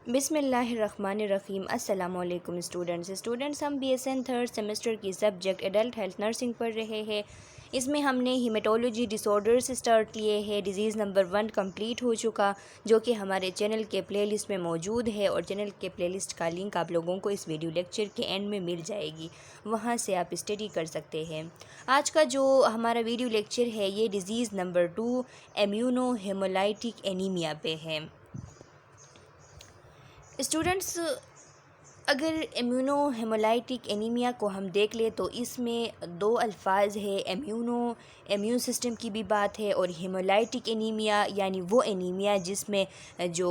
बिस्मिल्लाहिर्रहमानिर्रहीम। अस्सलामुअलैकुम स्टूडेंट्स, हम BSN थर्ड सेमेस्टर की सब्जेक्ट एडल्ट हेल्थ नर्सिंग पढ़ रहे हैं। इसमें हमने हीमेटोलॉजी डिसऑर्डर्स स्टार्ट किए हैं। डिज़ीज़ नंबर 1 कंप्लीट हो चुका, जो कि हमारे चैनल के प्लेलिस्ट में मौजूद है और चैनल के प्लेलिस्ट का लिंक आप लोगों को इस वीडियो लेक्चर के एंड में मिल जाएगी, वहाँ से आप स्टडी कर सकते हैं। आज का जो हमारा वीडियो लेक्चर है ये disease number 2 immuno haemolytic anaemia पे है। स्टूडेंट्स, अगर इम्यूनो हेमोलाइटिक एनीमिया को हम देख ले तो इसमें दो अल्फाज है। इम्यून सिस्टम की भी बात है और हेमोलाइटिक एनीमिया यानी वो एनीमिया जिसमें जो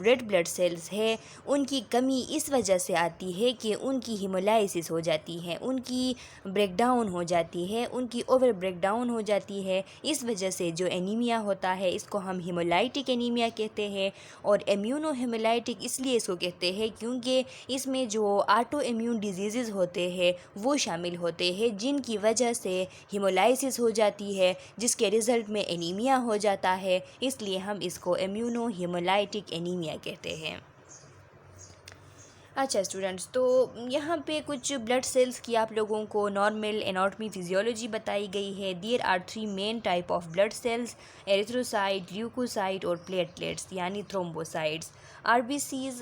रेड ब्लड सेल्स है उनकी कमी इस वजह से आती है कि उनकी हीमोलाइसिस हो जाती है, उनकी ब्रेकडाउन हो जाती है, उनकी ओवर ब्रेकडाउन हो जाती है। इस वजह से जो एनीमिया होता है इसको हम हेमोलाइटिक एनीमिया कहते हैं। और इम्यूनो हेमोलाइटिक इसलिए इसको कहते हैं क्योंकि इसमें जो ऑटो इम्यून डिजीज़ होते हैं वो शामिल होते हैं, जिनकी वजह से हीमोलाइसिस हो जाती है, जिसके रिज़ल्ट में एनीमिया हो जाता है। इसलिए हम इसको इम्यूनो हेमोलाइटिक एनीमिया कहते हैं। अच्छा स्टूडेंट्स, तो यहाँ पे कुछ ब्लड सेल्स की आप लोगों को नॉर्मल एनाटॉमी फिजियोलॉजी बताई गई है। There are 3 main type of blood cells, erythrocyte, leucocyte और प्लेटलेट्स यानी थ्रोम्बोसाइट्स। RBCs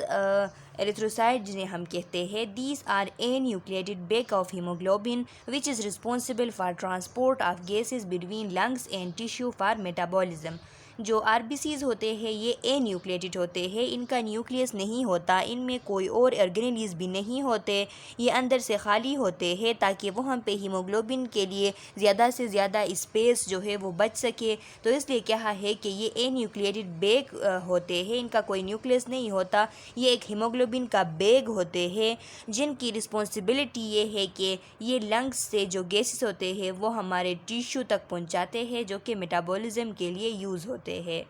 एरिथ्रोसाइट जिन्हें हम कहते हैं, these are a nucleated bag of haemoglobin which is responsible for transport of gases between lungs and tissue for metabolism. जो RBCs होते हैं ये ए न्यूक्लिएटेड होते हैं, इनका न्यूक्लियस नहीं होता, इनमें कोई और ऑर्गेनेल्स भी नहीं होते, ये अंदर से खाली होते हैं ताकि वहाँ पे हीमोग्लोबिन के लिए ज़्यादा से ज़्यादा स्पेस जो है वो बच सके। तो इसलिए कहा है कि ये ए न्यूक्लिएटेड बैग होते हैं, इनका कोई न्यूक्लियस नहीं होता, ये एक हीमोग्लोबिन का बैग होते हैं, जिनकी रिस्पॉन्सिबिलिटी ये है कि ये लंग्स से जो गैसेस होते हैं वो हमारे टिश्यू तक पहुँचाते हैं, जो कि मेटाबॉलिज्म के लिए यूज़ होते हैं।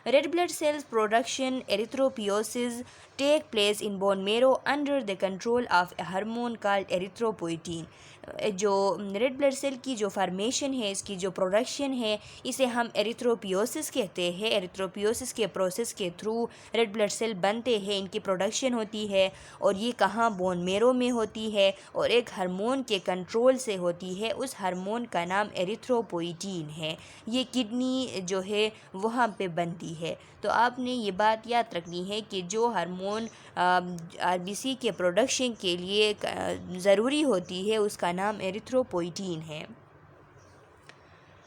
Red blood cells production erythropoiesis take place in bone marrow under the control of a hormone called erythropoietin। जो रेड ब्लड सेल की जो फार्मेशन है, इसकी जो प्रोडक्शन है, इसे हम एरिथ्रोपियोसिस कहते हैं। एरिथ्रोपियोसिस के प्रोसेस के थ्रू रेड ब्लड सेल बनते हैं, इनकी प्रोडक्शन होती है और ये कहाँ बोन मेरो में होती है और एक हार्मोन के कंट्रोल से होती है। उस हार्मोन का नाम एरिथ्रोपोइटीन है। ये किडनी जो है वहाँ पे बनती है। तो आपने ये बात याद रखनी है कि जो हार्मोन RBC के प्रोडक्शन के लिए ज़रूरी होती है उसका नाम एरिथ्रोपोइटीन है।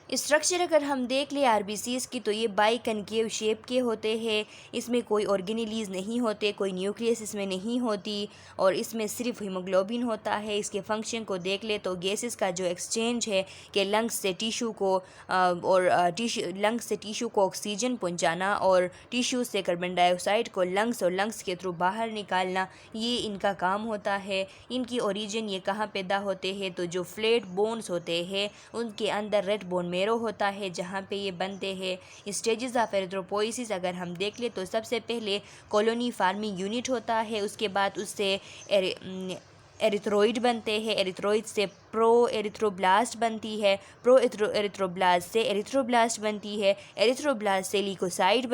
स्ट्रक्चर अगर हम देख लें RBCs की तो ये बाई कनकेव शेप के होते हैं, इसमें कोई ऑर्गेनेलीज नहीं होते, कोई न्यूक्लियस इसमें नहीं होती और इसमें सिर्फ हीमोग्लोबिन होता है। इसके फंक्शन को देख ले तो गैसेस का जो एक्सचेंज है कि लंग्स से टिश्यू को लंग्स से टिश्यू को ऑक्सीजन पहुंचाना और टिश्यू से कार्बन डाइऑक्साइड को लंग्स और लंग्स के थ्रू बाहर निकालना, ये इनका काम होता है। इनकी ओरिजिन ये कहाँ पैदा होते हैं, तो जो फ्लैट बोन्स होते हैं उनके अंदर रेड बोन मेरो होता है जहाँ पे ये बनते हैं। स्टेजेस ऑफ एरिथ्रोपोइसिस अगर हम देख ले तो सबसे पहले कॉलोनी फार्मिंग यूनिट होता है, उसके बाद उससे एरिथ्रोइड बनते हैं, एरिथ्रोइड से प्रो एरिथ्रोब्लास्ट बनती है, प्रो एरिथ्रोब्लास्ट से एरिथ्रोब्लास्ट बनती है, एरिथ्रोब्लास्ट से ल्यूकोसाइट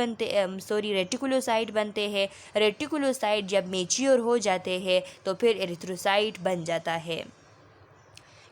रेटिकुलोसाइट बनते हैं। रेटिकुलोसाइट जब मेच्योर हो जाते हैं तो फिर एरिथ्रोसाइट बन जाता है।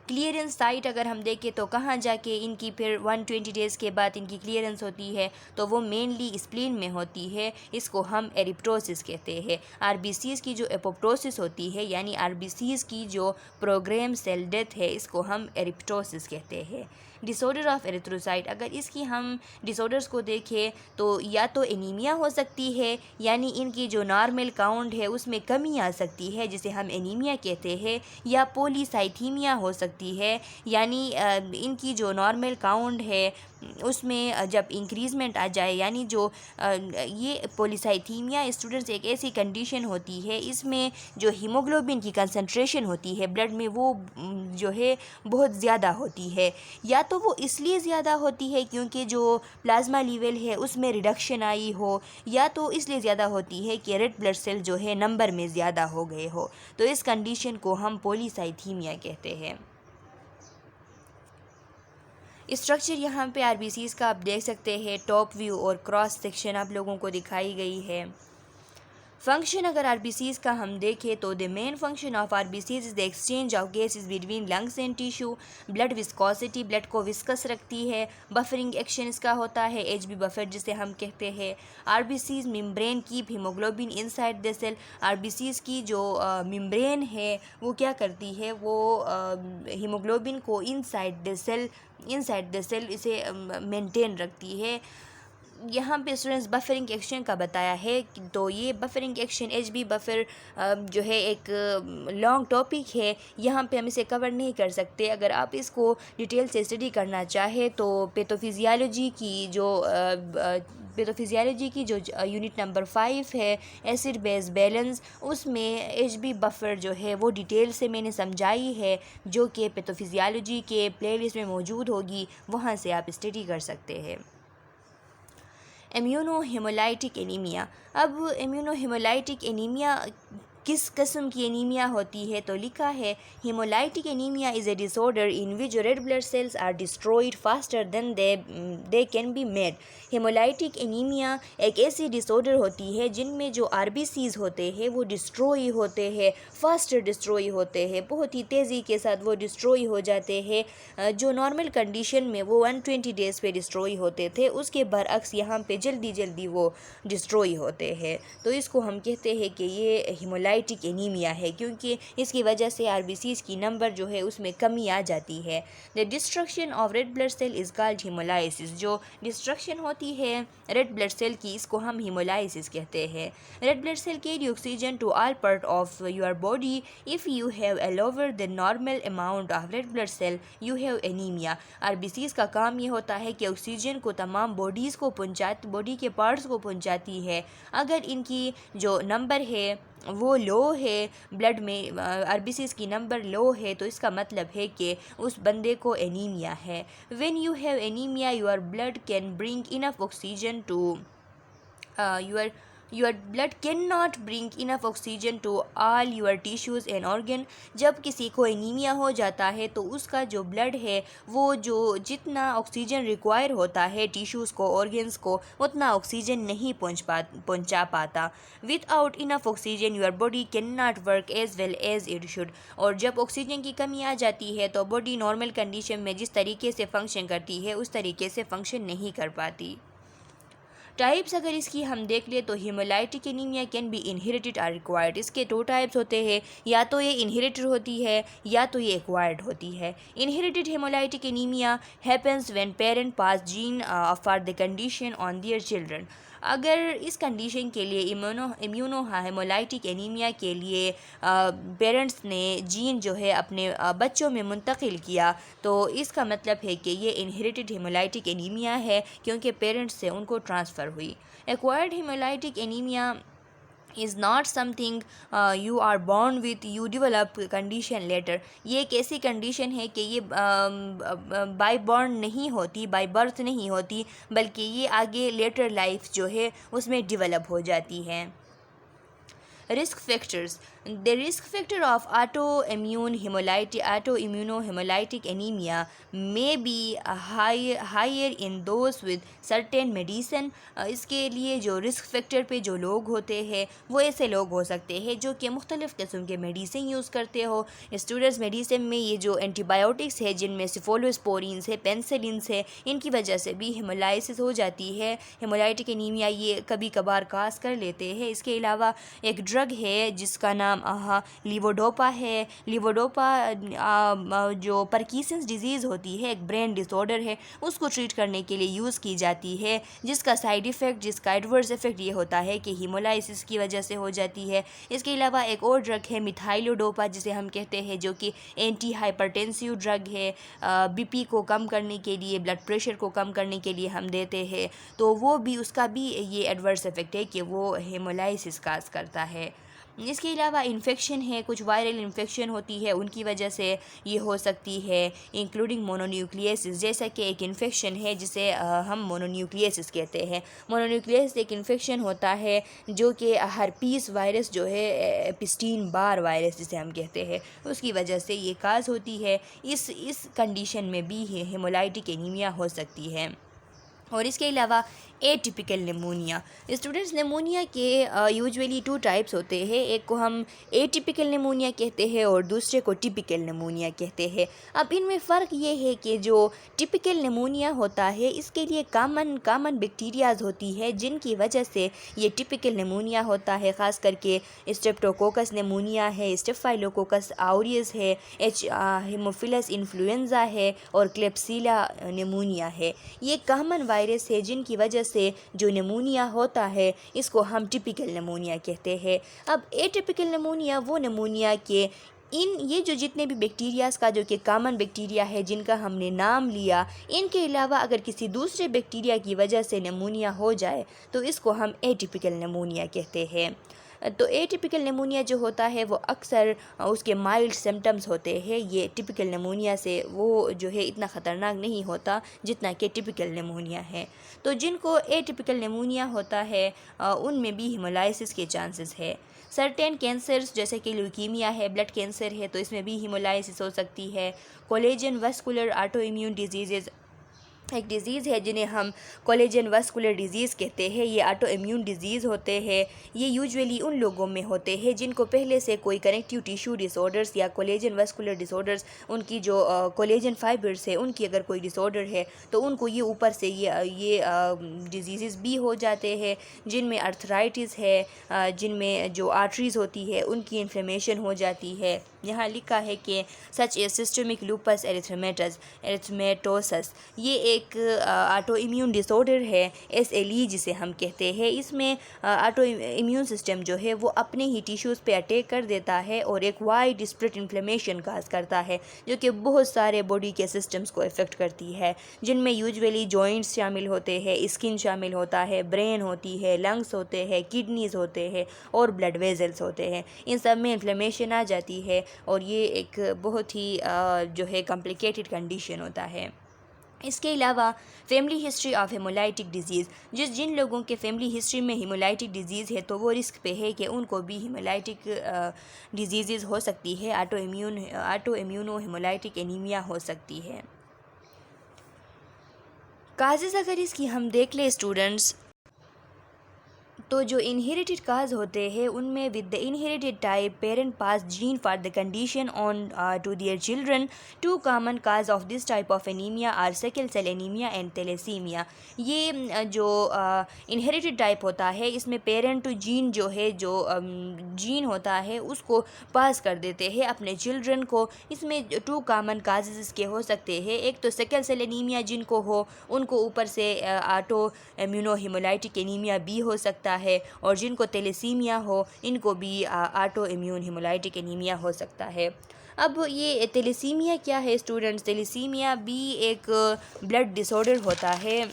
क्लियरेंस साइट अगर हम देखें तो कहाँ जाके इनकी फिर 120 डेज़ के बाद इनकी क्लियरेंस होती है, तो वो मेनली स्प्लीन में होती है, इसको हम एरिप्टोसिस कहते हैं। RBCs की जो एपोप्टोसिस होती है यानी RBCs की जो प्रोग्राम सेल डेथ है, इसको हम एरिप्टोसिस कहते हैं। डिसऑर्डर ऑफ एरिथ्रोसाइट, अगर इसकी हम डिसऑर्डर्स को देखें तो या तो एनीमिया हो सकती है यानी इनकी जो नॉर्मल काउंट है उसमें कमी आ सकती है जिसे हम एनीमिया कहते हैं, या पॉलीसाइथीमिया हो सकती है यानी इनकी जो नॉर्मल काउंट है उसमें जब इंक्रीजमेंट आ जाए, यानी जो ये पॉलीसाइथीमिया स्टूडेंट्स एक ऐसी कंडीशन होती है इसमें जो हीमोग्लोबिन की कंसंट्रेशन होती है ब्लड में वो जो है बहुत ज़्यादा होती है, या तो वो इसलिए ज़्यादा होती है क्योंकि जो प्लाज्मा लेवल है उसमें रिडक्शन आई हो, या तो इसलिए ज़्यादा होती है कि रेड ब्लड सेल जो है नंबर में ज़्यादा हो गए हो। तो इस कंडीशन को हम पॉलीसाइथीमिया कहते हैं। स्ट्रक्चर यहाँ पे RBCs का आप देख सकते हैं, टॉप व्यू और क्रॉस सेक्शन आप लोगों को दिखाई गई है। फंक्शन अगर आरबीसीज़ का हम देखें तो the main function of RBCs is the exchange of gases between lungs and tissue. Blood viscosity, blood को विस्कस रखती है। बफरिंग एक्शन इसका होता है, एचबी बफर जिसे हम कहते हैं। RBCs membrane keep haemoglobin inside the cell. RBCs की जो मेम्ब्रेन है वो क्या करती है, वो हीमोग्लोबिन को इनसाइड द सेल इसे मेंटेन रखती है। यहाँ पे स्टूडेंट्स बफरिंग एक्शन का बताया है तो ये बफरिंग एक्शन एचबी बफर जो है एक लॉन्ग टॉपिक है, यहाँ पे हम इसे कवर नहीं कर सकते। अगर आप इसको डिटेल से स्टडी करना चाहें तो पैथोफिजियोलॉजी की जो यूनिट नंबर 5 है एसिड बेस बैलेंस, उसमें एचबी बफर जो है वो डिटेल से मैंने समझाई है, जो कि पैथोफिजियोलॉजी के प्लेलिस्ट में मौजूद होगी, वहाँ से आप स्टडी कर सकते हैं। इम्यूनोहेमोलाइटिक एनीमिया। अब इम्यूनोहेमोलाइटिक एनीमिया किस किस्म की एनीमिया होती है, तो लिखा है haemolytic anaemia is a disorder in which red blood cells are destroyed faster than they can be made. Haemolytic anaemia एक ऐसी डिसऑर्डर होती है जिनमें जो आरबीसीज़ होते हैं वो डिस्ट्रॉय होते हैं, फास्टर डिस्ट्रॉय होते हैं, बहुत ही तेज़ी के साथ वो डिस्ट्रॉय हो जाते हैं। जो नॉर्मल कंडीशन में वो 120 डेज़ पे डिस्ट्रॉय होते थे, उसके बरअक्स यहाँ पे जल्दी जल्दी वो डिस्ट्रॉय होते हैं। तो इसको हम कहते हैं कि ये हेमोलाइटिक एनीमिया है, क्योंकि इसकी वजह से आरबीसीज़ की नंबर जो है उसमें कमी आ जाती है। The destruction of red blood cell is called haemolysis. जो डिस्ट्रक्शन होती है रेड ब्लड सेल की, इसको हम हेमोलाइसिस कहते हैं। Red blood cell carry oxygen to all part of your body. If you have a lower than normal amount of red blood cell you have anemia। RBCs का काम ये होता है कि ऑक्सीजन को तमाम बॉडी के पार्ट्स को पहुंचाती है। अगर इनकी जो नंबर है वो लो है, ब्लड में आरबीसीज़ की नंबर लो है, तो इसका मतलब है कि उस बंदे को एनीमिया है। When you have anaemia your blood can bring enough oxygen to your blood cannot bring enough oxygen to all your tissues and organ। जब किसी को एनीमिया हो जाता है तो उसका जो ब्लड है वो जो जितना ऑक्सीजन रिक्वायर होता है टिश्यूज़ को, ऑर्गन्स को, उतना ऑक्सीजन नहीं पहुंचा पाता। Without enough oxygen your body can not work as well as it should. और जब ऑक्सीजन की कमी आ जाती है तो बॉडी नॉर्मल कंडीशन में जिस तरीके से फंक्शन करती है उस तरीके से फंक्शन नहीं कर पाती। टाइप्स अगर इसकी हम देख ले तो haemolytic anaemia can be inherited or required. इसके 2 टाइप्स होते हैं, या तो ये इनहेरिटेड होती है या तो ये एक्वायर्ड होती है। Inherited haemolytic anaemia happens when parent pass gene for the condition on their children. अगर इस कंडीशन के लिए इम्यूनो हेमोलाइटिक एनीमिया के लिए पेरेंट्स ने जीन जो है अपने बच्चों में मुंतकिल किया, तो इसका मतलब है कि ये इनहेरिटेड हेमोलाइटिक एनीमिया है, क्योंकि पेरेंट्स से उनको ट्रांसफ़र हुई। Acquired haemolytic anaemia is not something you are born with, you develop condition later. ये एक ऐसी कंडीशन है कि ये बाय बॉर्न नहीं होती, बाय बर्थ नहीं होती, बल्कि ये आगे लेटर लाइफ जो है उसमें डेवलप हो जाती है। Risk factors. The risk factor of autoimmunohemolytic anemia may be higher in those with certain medicine। इसके लिए जो रिस्क फैक्टर पे जो लोग होते हैं वो ऐसे लोग हो सकते हैं जो कि मुख्तलिफ़ किस्म के मेडिसिन यूज़ करते हो। स्टूडेंट्स मेडिसिन में ये जो एंटीबायोटिक्स है जिनमें सिफोलोस्पोरिन्स है, पेंसिलिन्स है, इनकी वजह से भी हेमोलाइसिस हो जाती है। हेमोलाइटिक एनीमिया ये कभी कभार काज कर लेते हैं। इसके अलावा एक ड्रग है जिसका नाम लीवोडोपा है। लीवोडोपा जो पार्किंसंस डिजीज़ होती है, एक ब्रेन डिसऑर्डर है, उसको ट्रीट करने के लिए यूज़ की जाती है, जिसका साइड इफ़ेक्ट, जिसका एडवर्स इफ़ेक्ट ये होता है कि हीमोलाइसिस की वजह से हो जाती है। इसके अलावा एक और ड्रग है मिथाइलोडोपा जिसे हम कहते हैं, जो कि एंटी हाइपरटेंसिव ड्रग है। बीपी को कम करने के लिए, ब्लड प्रेशर को कम करने के लिए हम देते हैं, तो वो भी, उसका भी ये एडवर्स इफ़ेक्ट है कि वो हेमोलाइसिस काज करता है। इसके अलावा इन्फेक्शन है, कुछ वायरल इन्फेक्शन होती है, उनकी वजह से ये हो सकती है, इंक्लूडिंग मोनोन्यूक्लियोसिस। जैसा कि एक इन्फेक्शन है जिसे हम मोनोन्यूक्लियोसिस कहते हैं। मोनोन्यूक्लियोसिस एक इन्फेक्शन होता है जो कि हर्पीस वायरस जो है, एपिस्टीन बार वायरस जिसे हम कहते हैं, उसकी वजह से ये काज होती है। इस कंडीशन में भी हेमोलाइटिक एनीमिया हो सकती है। और इसके अलावा एटिपिकल निमोनिया। स्टूडेंट्स, निमोनिया के यूजुअली 2 टाइप्स होते हैं, एक को हम एटिपिकल निमोनिया कहते हैं और दूसरे को टिपिकल निमोनिया कहते हैं। अब इनमें फ़र्क ये है कि जो टिपिकल निमोनिया होता है इसके लिए कामन बैक्टीरियाज होती है जिनकी वजह से ये टिपिकल निमोनिया होता है। ख़ास करके स्ट्रेप्टोकोकस निमोनिया है, स्टेफाइलोकोकस आउरियस है, हेमोफिलस इन्फ्लुएंजा है और क्लेप्सिला निमोनिया है। ये कॉमन वायरस है जिनकी वजह से जो निमोनिया होता है इसको हम टिपिकल निमोनिया कहते हैं। अब एटिपिकल निमोनिया वो निमोनिया के ये जो जितने भी बैक्टीरियाज़ का जो कि कॉमन बैक्टीरिया है जिनका हमने नाम लिया, इनके अलावा अगर किसी दूसरे बैक्टीरिया की वजह से निमोनिया हो जाए तो इसको हम एटिपिकल निमोनिया कहते हैं। तो एटिपिकल निमोनिया जो होता है वो अक्सर उसके माइल्ड सिम्टम्स होते हैं। ये टिपिकल निमोनिया से वो जो है इतना ख़तरनाक नहीं होता जितना कि टिपिकल निमोनिया है। तो जिनको एटिपिकल निमोनिया होता है उनमें भी हीमोलाइसिस के चांसेस है। सर्टेन कैंसर्स जैसे कि ल्यूकीमिया है, ब्लड कैंसर है, तो इसमें भी हीमोलाइसिस हो सकती है। Collagen vascular auto immune disease एक डिज़ीज़ है जिन्हें हम कोलेजन वस्कुलर डिज़ीज़ कहते हैं। ये ऑटो इम्यून डिज़ीज़ होते हैं। ये यूजुअली उन लोगों में होते हैं जिनको पहले से कोई कनेक्टिव टिश्यू डिसऑर्डर्स या कोलेजन वस्कुलर डिसऑर्डर्स, उनकी जो कोलेजन फाइबर्स है उनकी अगर कोई डिसऑर्डर है तो उनको ये ऊपर से ये डिजीज़ भी हो जाते हैं, जिनमें अर्थराइटिस है, जिनमें जो आर्टरीज़ होती है उनकी इन्फ्लेमेशन हो जाती है। यहाँ लिखा है कि सच ए सिस्टमिक लूपस एरिथमेटोसस, ये एक ऑटो इम्यून डिसऑर्डर है, SLE जिसे हम कहते हैं। इसमें ऑटो इम्यून सिस्टम जो है वो अपने ही टिश्यूज़ पे अटैक कर देता है और एक वाइड स्प्रेड इन्फ्लेमेशन काज करता है जो कि बहुत सारे बॉडी के सिस्टम्स को इफ़ेक्ट करती है, जिनमें यूजुअली जॉइंट्स शामिल होते हैं, स्किन शामिल होता है, ब्रेन होती है, लंग्स होते हैं, किडनीज़ होते हैं और ब्लड वेजल्स होते हैं। इन सब में इन्फ्लेमेशन आ जाती है और ये एक बहुत ही जो है कॉम्प्लिकेटेड कंडीशन होता है। इसके अलावा family history of haemolytic disease, जिन लोगों के फैमिली हिस्ट्री में हेमोलाइटिक डिजीज़ है तो वो रिस्क पे है कि उनको भी हेमोलाइटिक डिजीज़ हो सकती है, ऑटो इम्यूनो हेमोलाइटिक एनीमिया हो सकती है। काजेज़ अगर इसकी हम देख लें स्टूडेंट्स, तो जो इनहेरिटेड काज होते हैं उनमें with the inherited type parent pass gene for the condition on to their children. 2 common cause of this type of anaemia are sickle cell anaemia and thalassaemia. ये जो इनहेरिटेड टाइप होता है इसमें पेरेंट टू जीन जो है, जो gene होता है उसको पास कर देते हैं अपने चिल्ड्रन को। इसमें 2 कॉमन काजेज़ इसके हो सकते हैं, एक तो सिकल सेल एनीमिया जिनको हो उनको ऊपर से ऑटो इम्यूनो हेमोलाइटिक एनीमिया भी हो सकता है, और जिनको थैलेसीमिया हो इनको भी ऑटो इम्यून हेमोलाइटिक एनीमिया हो सकता है। अब ये थैलेसीमिया क्या है स्टूडेंट्स? थैलेसीमिया भी एक ब्लड डिसऑर्डर होता है।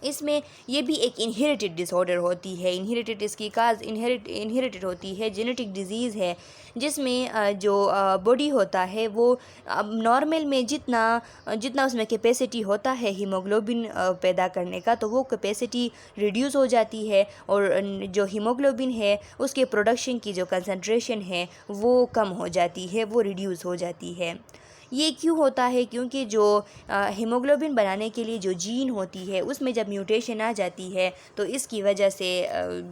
इसमें ये भी एक इनहेरिटेड डिसऑर्डर होती है। इनहेरिटेड इसकी काज इनहेरिटेड होती है, जेनेटिक डिजीज़ है जिसमें जो बॉडी होता है वो नॉर्मल में जितना उसमें कैपेसिटी होता है हीमोग्लोबिन पैदा करने का, तो वो कैपेसिटी रिड्यूस हो जाती है और जो हीमोग्लोबिन है उसके प्रोडक्शन की जो कंसंट्रेशन है वो कम हो जाती है, वो रिड्यूस हो जाती है। ये क्यों होता है? क्योंकि जो हीमोग्लोबिन बनाने के लिए जो जीन होती है उसमें जब म्यूटेशन आ जाती है तो इसकी वजह से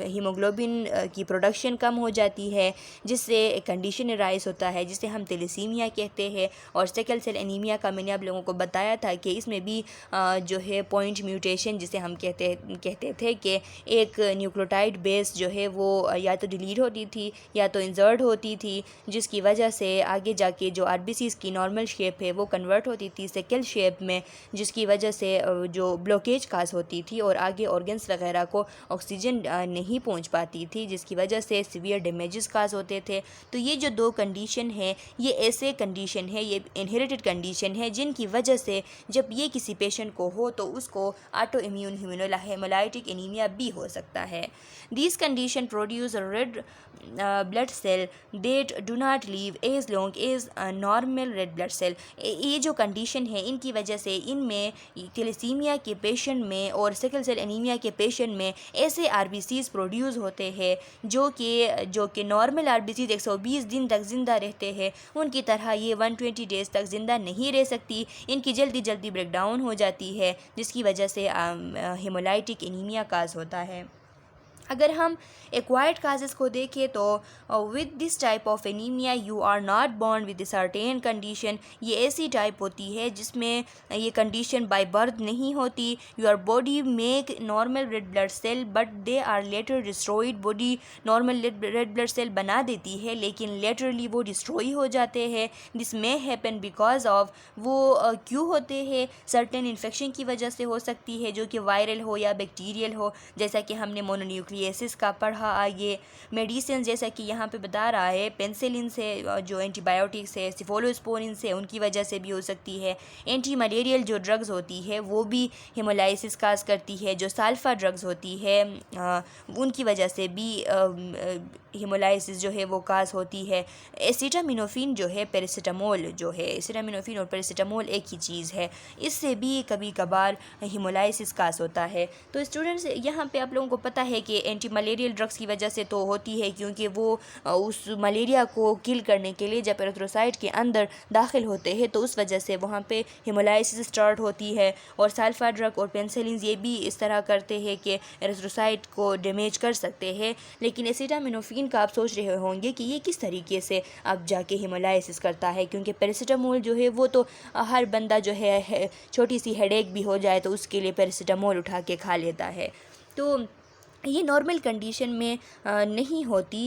हीमोग्लोबिन की प्रोडक्शन कम हो जाती है, जिससे कंडीशन राइज होता है जिसे हम थैलेसीमिया कहते हैं। और सिकल सेल एनीमिया का मैंने आप लोगों को बताया था कि इसमें भी जो है पॉइंट म्यूटेशन जिसे हम कहते थे कि एक न्यूक्लियोटाइड बेस जो है वो या तो डिलीट होती थी या तो इंसर्ट होती थी, जिसकी वजह से आगे जाके जो RBCs की नॉर्मल शेप है वो कन्वर्ट होती थी सिकल शेप में, जिसकी वजह से जो ब्लॉकेज काज होती थी और आगे ऑर्गन्स वगैरह को ऑक्सीजन नहीं पहुंच पाती थी, जिसकी वजह से सीवियर डैमेजेस काज होते थे। तो ये जो 2 कंडीशन है ये ऐसे कंडीशन है, ये इनहेरिटेड कंडीशन है जिनकी वजह से जब ये किसी पेशेंट को हो तो उसको ऑटो इम्यून हेमोलाइटिक एनीमिया भी हो सकता है। These condition produce red blood cell that do not live as long as a normal red blood cell। ये जो कंडीशन है इनकी वजह से इनमें थैलेसीमिया के पेशेंट में और सिकल सेल एनीमिया के पेशेंट में ऐसे आरबीसीज़ प्रोड्यूस होते हैं जो कि नॉर्मल आरबीसीज़ 120 दिन तक ज़िंदा रहते हैं, उनकी तरह ये 120 डेज़ तक ज़िंदा नहीं रह सकती। इनकी जल्दी जल्दी ब्रेक डाउन हो जाती है जिसकी वजह से हेमोलाइटिक एनीमिया काज होता है। अगर हम एक्वायर्ड काजेज़ को देखें तो with this type of anaemia you are not born with certain condition. ये ऐसी टाइप होती है जिसमें ये कंडीशन बाय बर्थ नहीं होती। Your body make normal red blood cell but they are later destroyed. Body normal red blood cell बना देती है लेकिन लेटरली वो डिस्ट्रॉय हो जाते हैं। This may happen because of वो क्यों होते हैं, सर्टेन इन्फेक्शन की वजह से हो सकती है जो कि वायरल हो या बैक्टीरियल हो, जैसा कि हमने मोनोन्यूक्लियोसिस का पढ़ा। आगे मेडिसिन जैसा कि यहाँ पे बता रहा है पेनिसिलिन से, जो एंटीबायोटिक्स है, सिफोलोस्पोरिन से, उनकी वजह से भी हो सकती है। एंटी मलेरियल जो ड्रग्स होती है वो भी हेमोलाइसिस काज करती है। जो साल्फा ड्रग्स होती है उनकी वजह से भी हेमोलाइसिस जो है वो काज होती है। एसिटामिनोफिन जो है पैरासीटामोल जो है, एसिटामिनोफिन और पैरासीटामोल एक ही चीज़ है, इससे भी कभी कभार हेमोलाइसिस काज होता है। तो स्टूडेंट्स यहाँ पे आप लोगों को पता है कि एंटी मलेरियल ड्रग्स की वजह से तो होती है क्योंकि वो उस मलेरिया को किल करने के लिए जब एरिथ्रोसाइट के अंदर दाखिल होते हैं तो उस वजह से वहाँ पे हेमोलाइसिस स्टार्ट होती है। और साल्फा ड्रग और पेनिसिलिन ये भी इस तरह करते हैं कि एरिथ्रोसाइट को डैमेज कर सकते हैं। लेकिन एसिटामिनोफिन का आप सोच रहे होंगे कि ये किस तरीके से अब जाके हेमोलाइसिस करता है, क्योंकि पैरासीटामोल जो है वो तो हर बंदा जो है छोटी सी हेडेक भी हो जाए तो उसके लिए पैरासीटामोल उठा के खा लेता है। तो ये नॉर्मल कंडीशन में नहीं होती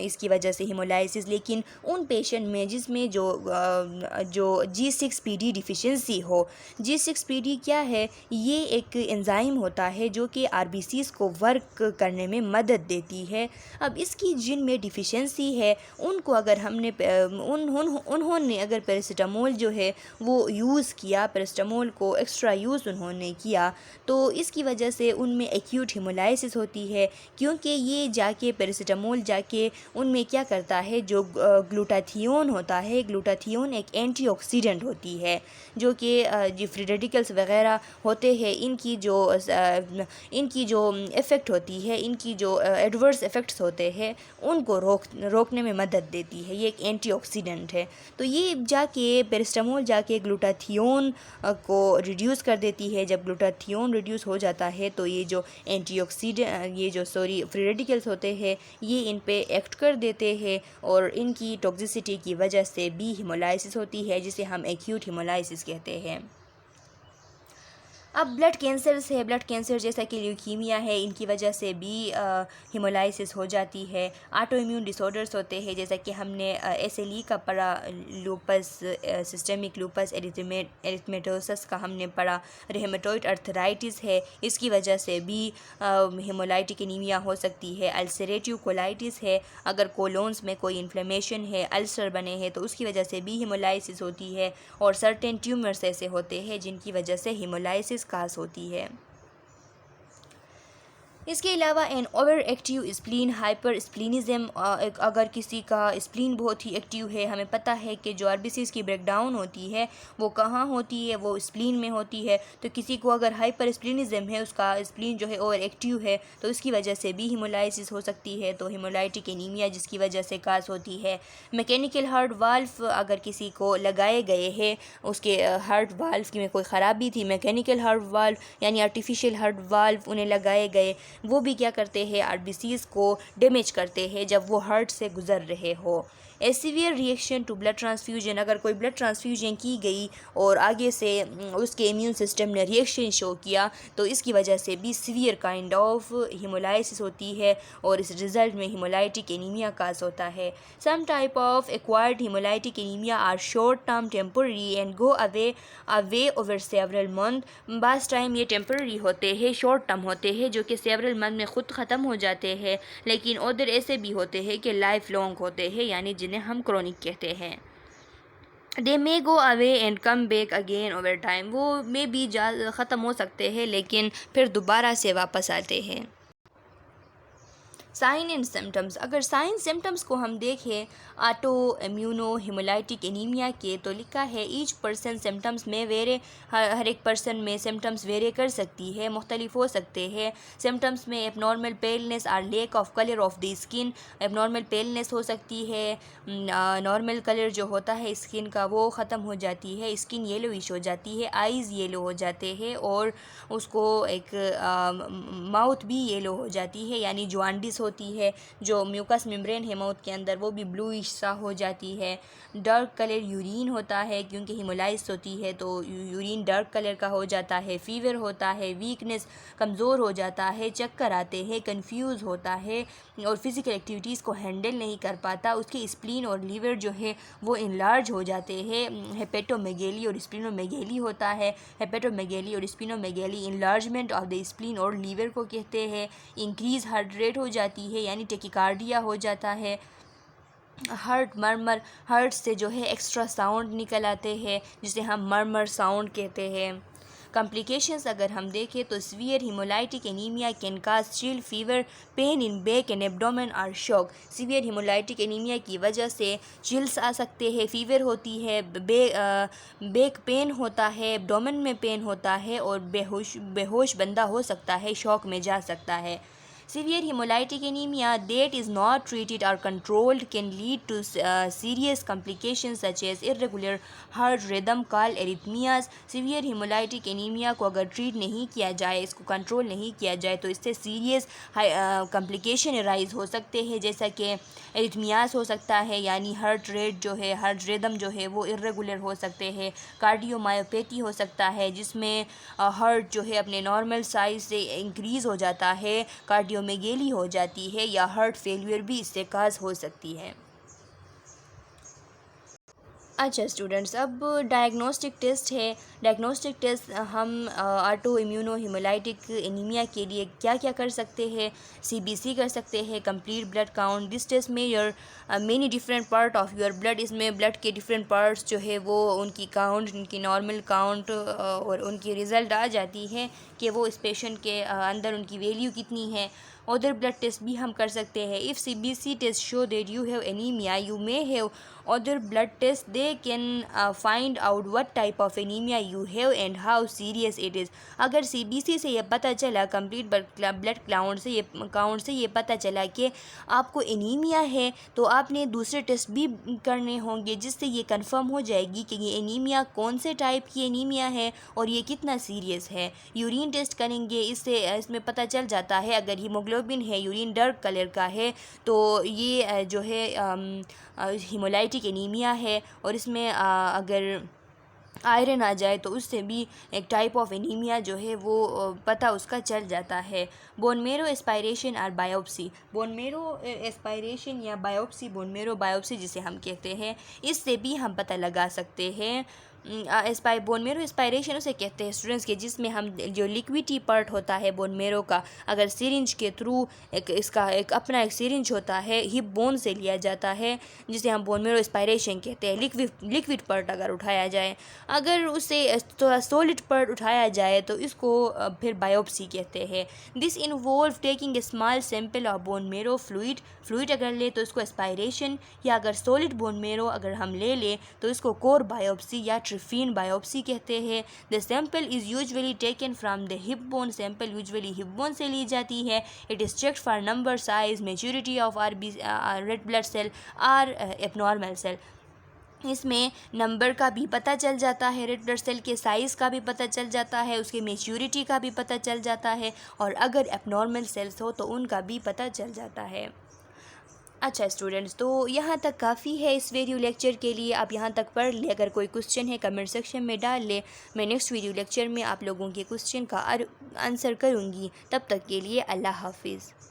इसकी वजह से हेमोलाइसिस। लेकिन उन पेशेंट में जिसमें जो G6PD डिफिशिएंसी हो। G6PD क्या है? ये एक एंजाइम होता है जो कि आरबीसीज़ को वर्क करने में मदद देती है। अब इसकी जिन में डिफिशिएंसी है उनको अगर हमने उन्होंने अगर पैरासीटामोल जो है वो यूज़ किया, पैरासीटामोल को एक्स्ट्रा यूज़ उन्होंने किया, तो इसकी वजह से उनमें एक्यूट हेमोलाइसिस होती है। क्योंकि ये जाके पैरासीटामोल जाके उनमें क्या करता है, जो ग्लूटाथियोन होता है, ग्लूटाथियोन एक एंटीऑक्सीडेंट होती है जो कि जो फ्री रेडिकल्स वगैरह होते हैं इनकी जो इफ़ेक्ट होती है, इनकी जो एडवर्स इफ़ेक्ट्स होते हैं उनको रोकने में मदद देती है। ये एक एंटीऑक्सीडेंट है। तो ये जाके पैरासीटामोल जाके ग्लूटाथियोन को रिड्यूस कर देती है। जब ग्लूटाथियोन रिड्यूस हो जाता है तो ये जो फ्री रेडिकल्स होते हैं ये इन पे एक्ट कर देते हैं और इनकी टॉक्सिसिटी की वजह से भी हेमोलाइसिस होती है जिसे हम एक्यूट हेमोलाइसिस कहते हैं। अब ब्लड कैंसर्स है, ब्लड कैंसर जैसा कि ल्यूकीमिया है, इनकी वजह से भी हेमोलाइसिस हो जाती है। ऑटो इम्यून डिसऑर्डर्स होते हैं जैसा कि हमने SLE का पढ़ा, लूपस, सिस्टेमिक लूपस एरिथमेटोसस का हमने पढ़ा। रेहेमेटोइड अर्थराइटिस है, इसकी वजह से भी हेमोलाइटिक एनीमिया हो सकती है। अल्सरेटिव कोलाइटिस है, अगर कोलोन्स में कोई इन्फ्लेमेशन है, अल्सर बने हैं तो उसकी वजह से भी हेमोलाइसिस होती है। और सर्टेन ट्यूमर्स ऐसे होते हैं जिनकी वजह से हेमोलाइसिस काज होती है। इसके अलावा an over active spleen, hypersplenism, अगर किसी का स्प्लीन बहुत ही एक्टिव है, हमें पता है कि जो आरबीसीज़ की ब्रेकडाउन होती है वो कहाँ होती है, वो स्प्लीन में होती है। तो किसी को अगर हाइपर स्प्लीनिज़म है, उसका स्प्लीन जो है ओवर एक्टिव है, तो इसकी वजह से भी हेमोलाइसिस हो सकती है। तो हेमोलाइटिक एनीमिया जिसकी वजह से काज होती है। मैकेनिकल हार्ट वाल्व अगर किसी को लगाए गए हैं, उसके हार्ट वाल्व में कोई ख़राबी थी, मैकेनिकल हार्ट वाल्व यानी आर्टिफिशियल हार्ट वाल्व उन्हें लगाए गए, वो भी क्या करते हैं, आरबीसीज़ को डैमेज करते हैं जब वो हार्ट से गुज़र रहे हो। A severe reaction to blood transfusion, अगर कोई ब्लड ट्रांसफ्यूजन की गई और आगे से उसके इम्यून सिस्टम ने रिएक्शन शो किया तो इसकी वजह से भी सीवियर काइंड ऑफ हेमोलाइसिस होती है और इस रिज़ल्ट में हेमोलाइटिक एनीमिया काज होता है। Some type of acquired haemolytic anaemia are short term temporary and go away over several month. बास टाइम ये टेम्पररी होते हैं, शॉर्ट टर्म होते हैं जो कि सेवरल मंथ में ख़ुद ख़त्म हो जाते हैं। लेकिन उधर ऐसे भी होते हैं कि लाइफ लॉन्ग होते हैं यानी जिन्हें हम क्रोनिक कहते हैं। They may go away and come back again over time, वो मे भी ख़त्म हो सकते हैं लेकिन फिर दोबारा से वापस आते हैं। साइन एंड सिम्टम्स, अगर साइन सिम्टम्स को हम देखें ऑटो इम्यूनो हिमोलाइटिक एनीमिया के, तो लिखा है ईच पर्सन सिम्टम्स में वेरे, हर एक पर्सन में सिम्टम्स वेरे कर सकती है, मुख्तलिफ हो सकते हैं। सिम्टम्स में abnormal paleness or lack of colour of the skin, abnormal paleness हो सकती है, नॉर्मल कलर जो होता है स्किन का वो ख़त्म हो जाती है, स्किन येलोइश हो जाती है, आइज़ येलो हो जाते हैं और उसको एक माउथ भी येलो हो जाती है, यानी जॉन्डिस होती है, जो म्यूकस मेम्ब्रेन है माउथ के अंदर वो भी ब्लूइश सा हो जाती है। डार्क कलर यूरिन होता है, क्योंकि हिमोलाइज होती है तो यूरिन डार्क कलर का हो जाता है। फीवर होता है, वीकनेस, कमज़ोर हो जाता है, चक्कर आते हैं, कंफ्यूज होता है और फिज़िकल एक्टिविटीज़ को हैंडल नहीं कर पाता। उसके स्प्लीन और लीवर जो है वो इनलार्ज हो जाते हैं। हेपेटोमेगेली और स्प्लिनोमेगेली होता है। हेपेटोमेगेली और splenomegaly enlargement of the spleen और लीवर को कहते हैं। इंक्रीज़ हार्ट रेट हो जाती है, यानी टेकिकार्डिया हो जाता है। हार्ट मरमर, हार्ट से जो है एक्स्ट्रा साउंड निकल आते हैं, जिसे हम मरमर साउंड कहते हैं। कॉम्प्लिकेशंस अगर हम देखें तो severe haemolytic anaemia can cause chill, fever, pain in back and abdomen और शॉक। सीवियर हिमोलाइटिक एनीमिया की वजह से चिल्स आ सकते हैं, फीवर होती है, बैक पेन होता है, एब्डोमेन में पेन होता है और बेहोश बंदा हो सकता है, शॉक में जा सकता है। Severe hemolytic anemia that is not treated or controlled can lead to serious complications such as irregular heart rhythm called arrhythmias. Severe hemolytic anemia को अगर ट्रीट नहीं किया जाए, इसको कंट्रोल नहीं किया जाए, तो इससे सीरियस कम्प्लिकेशन अराइज हो सकते हैं, जैसा कि एरिथमियास हो सकता है, यानी हार्ट रेट जो है, हार्ट रिदम जो है वो इर्रेगुलर हो सकते हैं। कार्डियोमायोपैथी हो सकता है, जिसमें हार्ट जो है अपने नॉर्मल साइज से इंक्रीज़ हो जाता है, कार्डियोमेगेली हो जाती है, या हार्ट फेलियर भी इससे काज हो सकती है। अच्छा स्टूडेंट्स, अब डायग्नोस्टिक टेस्ट है। डायग्नोस्टिक टेस्ट हम ऑटो इम्यूनो हिमोलाइटिक एनीमिया के लिए क्या क्या कर सकते हैं? सीबीसी कर सकते हैं, complete blood count. This test में your many different part of your blood, इसमें ब्लड के डिफरेंट पार्ट्स जो है वो उनकी काउंट, उनकी नॉर्मल काउंट और उनकी रिज़ल्ट आ जाती है कि वो इस पेशेंट के अंदर उनकी वैल्यू कितनी है। अदर ब्लड टेस्ट भी हम कर सकते हैं। If CBC test show that you have anaemia, you may have other blood tests, they can find out what type of anemia you have and how serious it is. अगर CBC से ये पता चला, कंप्लीट ब्लड काउंट से ये पता चला कि आपको एनीमिया है, तो आपने दूसरे टेस्ट भी करने होंगे, जिससे ये कंफर्म हो जाएगी कि ये एनीमिया कौन से टाइप की एनीमिया है और ये कितना सीरियस है। यूरिन टेस्ट करेंगे, इसमें पता चल जाता है अगर हीमोग्लोबिन है, यूरिन डार्क कलर का है, तो ये जो है हिमोलाइटिक एनीमिया है। और इसमें अगर आयरन आ जाए तो उससे भी एक टाइप ऑफ एनीमिया जो है वो पता उसका चल जाता है। बोन मेरो एस्पायरेशन और बायोप्सी, बोन मेरो एस्पायरेशन या बायोप्सी, बोन मेरो बायोप्सी जिसे हम कहते हैं, इससे भी हम पता लगा सकते हैं। बोन मेरो एस्पायरेशन उसे कहते हैं स्टूडेंट्स के, जिसमें हम जो लिक्विडी पार्ट होता है बोन मेरो का, अगर सिरिंज के थ्रू इसका एक अपना एक सिरिंज होता है, हिप बोन से लिया जाता है, जिसे हम बोन मेरो एस्पायरेशन कहते हैं। लिक्विड पार्ट अगर उठाया जाए, अगर उसे थोड़ा सॉलिड पार्ट उठाया जाए तो इसको फिर बायोप्सी कहते हैं। This involve taking a small sample of bone marrow fluid अगर ले तो इसको एस्पायरेशन, या अगर सॉलिड बोन मेरो अगर हम ले लें तो इसको कोर बायोप्सी या ट्रिफिन बायोप्सी कहते हैं। The sample is usually taken from the hip bone, sample usually hip bone से ली जाती है। It is checked for number, size, maturity of red blood cell or abnormal cell. इसमें नंबर का भी पता चल जाता है, रेड ब्लड सेल के साइज़ का भी पता चल जाता है, उसके मैच्योरिटी का भी पता चल जाता है, और अगर एबनॉर्मल सेल्स हो तो उनका भी पता चल जाता है। अच्छा स्टूडेंट्स, तो यहाँ तक काफ़ी है इस वीडियो लेक्चर के लिए। आप यहाँ तक पढ़ ले, अगर कोई क्वेश्चन है कमेंट सेक्शन में डाल ले, मैं नेक्स्ट वीडियो लेक्चर में आप लोगों के क्वेश्चन का आंसर करूँगी। तब तक के लिए अल्लाह हाफिज़।